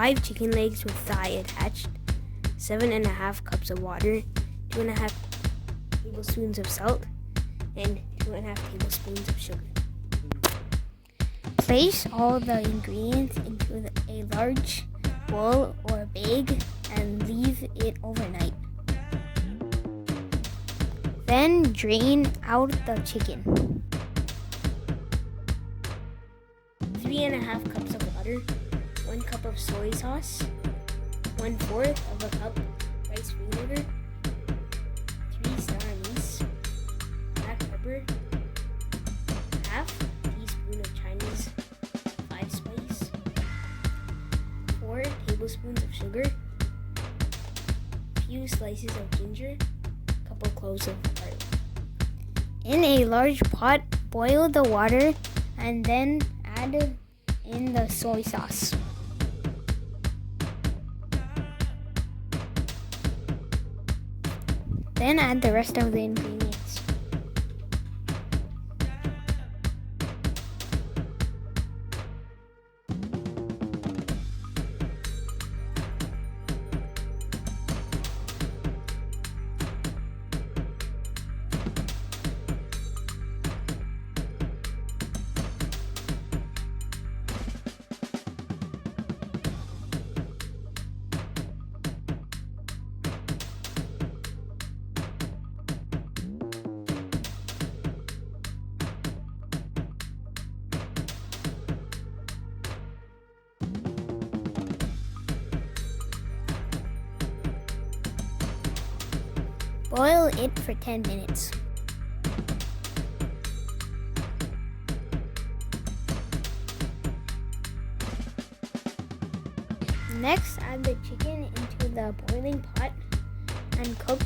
5 chicken legs with thigh attached, 7.5 cups of water, 2.5 tablespoons of salt, and 2.5 tablespoons of sugar. Place all the ingredients into a large bowl or bag and leave it overnight. Then drain out the chicken. 3.5 cups of water, 1 cup of soy sauce, 1/4 of a cup rice vinegar, 3 star anise, black pepper, half teaspoon of Chinese 5 spice, 4 tablespoons of sugar, few slices of ginger, couple cloves of garlic. In a large pot, boil the water and then add in the soy sauce. Then add the rest of the ingredients. Boil it for 10 minutes. Next, add the chicken into the boiling pot and cook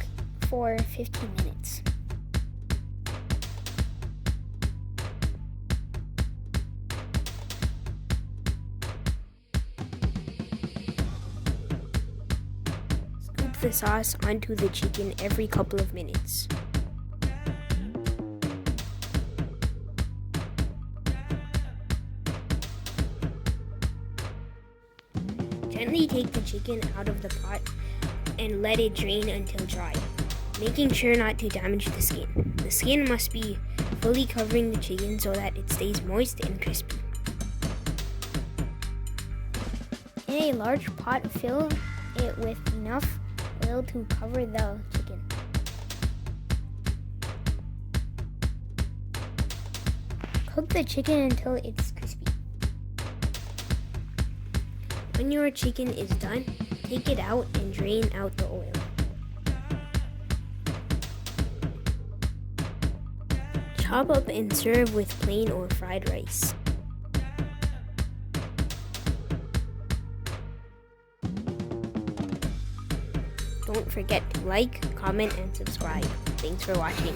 for 15 minutes. The sauce onto the chicken every couple of minutes. Gently take the chicken out of the pot and let it drain until dry, making sure not to damage the skin. The skin must be fully covering the chicken so that it stays moist and crispy. In a large pot, fill it with enough oil to cover the chicken. Cook the chicken until it's crispy. When your chicken is done, take it out and drain out the oil. Chop up and serve with plain or fried rice. Don't forget to like, comment, and subscribe. Thanks for watching.